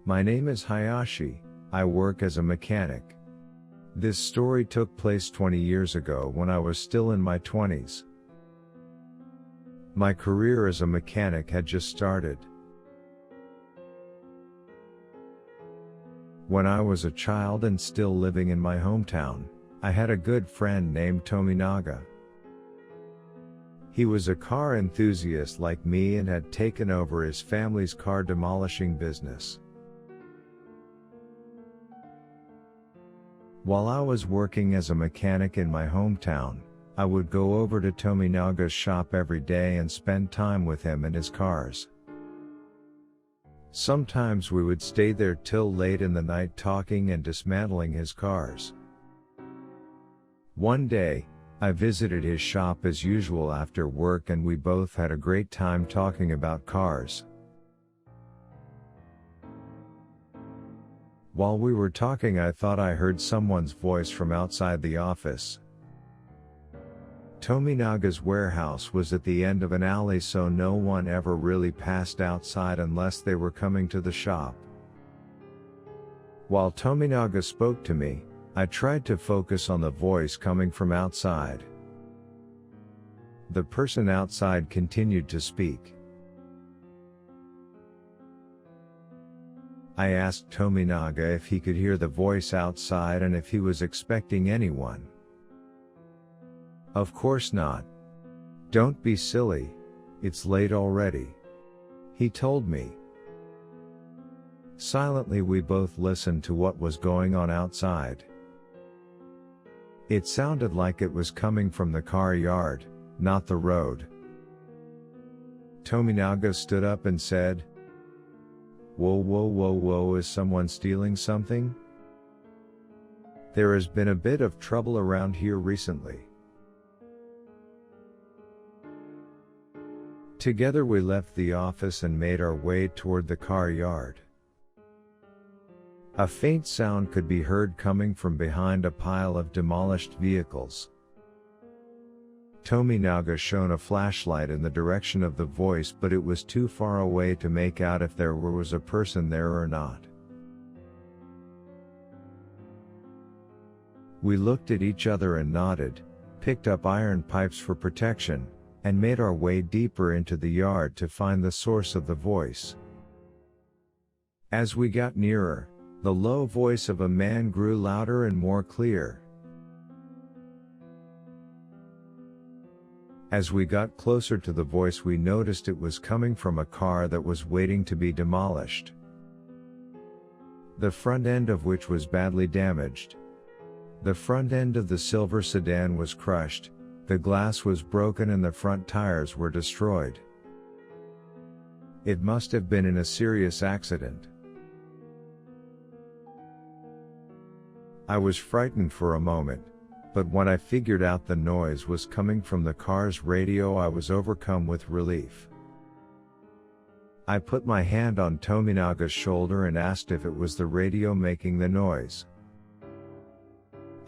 My name is Hayashi, I work as a mechanic. This story took place 20 years ago when I was still in my 20s. My career as a mechanic had just started. When I was a child and still living in my hometown, I had a good friend named Tominaga. He was a car enthusiast like me and had taken over his family's car demolishing business. While I was working as a mechanic in my hometown, I would go over to Tominaga's shop every day and spend time with him and his cars. Sometimes we would stay there till late in the night talking and dismantling his cars. One day, I visited his shop as usual after work and we both had a great time talking about cars. While we were talking, I thought I heard someone's voice from outside the office. Tominaga's warehouse was at the end of an alley, so no one ever really passed outside unless they were coming to the shop. While Tominaga spoke to me, I tried to focus on the voice coming from outside. The person outside continued to speak. I asked Tominaga if he could hear the voice outside and if he was expecting anyone. Of course not. Don't be silly, it's late already, he told me. Silently we both listened to what was going on outside. It sounded like it was coming from the car yard, not the road. Tominaga stood up and said, "Whoa, whoa, whoa, whoa, is someone stealing something? There has been a bit of trouble around here recently." Together we left the office and made our way toward the car yard. A faint sound could be heard coming from behind a pile of demolished vehicles. Tominaga shone a flashlight in the direction of the voice, but it was too far away to make out if there was a person there or not. We looked at each other and nodded, picked up iron pipes for protection, and made our way deeper into the yard to find the source of the voice. As we got nearer, the low voice of a man grew louder and more clear. As we got closer to the voice, we noticed it was coming from a car that was waiting to be demolished. The front end of which was badly damaged. The front end of the silver sedan was crushed, the glass was broken and the front tires were destroyed. It must have been in a serious accident. I was frightened for a moment, but when I figured out the noise was coming from the car's radio, I was overcome with relief. I put my hand on Tominaga's shoulder and asked if it was the radio making the noise.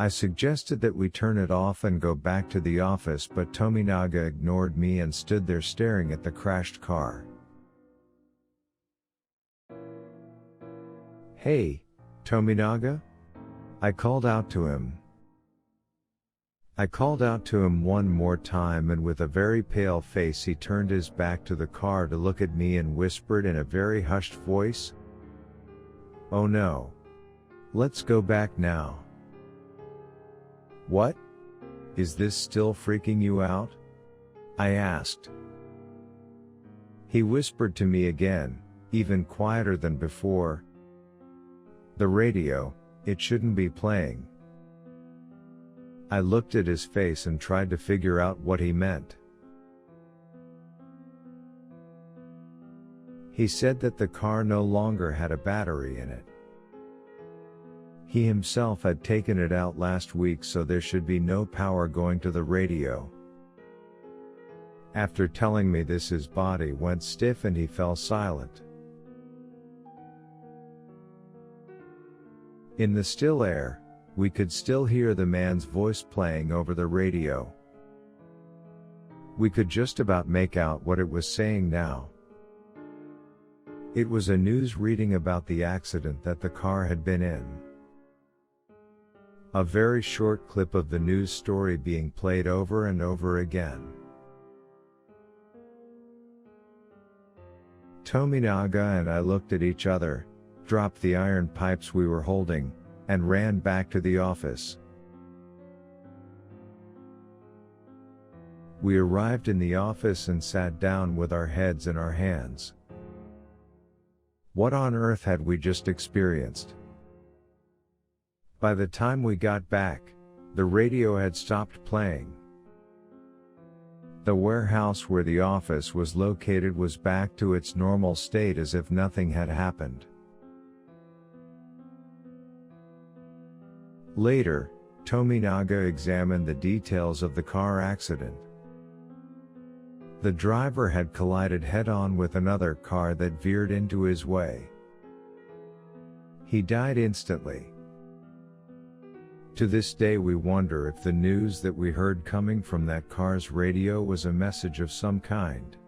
I suggested that we turn it off and go back to the office, but Tominaga ignored me and stood there staring at the crashed car. "Hey, Tominaga?" I called out to him. I called out to him one more time, and with a very pale face he turned his back to the car to look at me and whispered in a very hushed voice, "Oh no. Let's go back now." "What? Is this still freaking you out?" I asked. He whispered to me again, even quieter than before, "The radio, it shouldn't be playing." I looked at his face and tried to figure out what he meant. He said that the car no longer had a battery in it. He himself had taken it out last week, so there should be no power going to the radio. After telling me this, his body went stiff and he fell silent. In the still air, we could still hear the man's voice playing over the radio. We could just about make out what it was saying now. It was a news reading about the accident that the car had been in. A very short clip of the news story being played over and over again. Tominaga and I looked at each other, dropped the iron pipes we were holding, and ran back to the office. We arrived in the office and sat down with our heads in our hands. What on earth had we just experienced? By the time we got back, the radio had stopped playing. The warehouse where the office was located was back to its normal state as if nothing had happened. Later, Tominaga examined the details of the car accident. The driver had collided head-on with another car that veered into his way. He died instantly. To this day we wonder if the news that we heard coming from that car's radio was a message of some kind.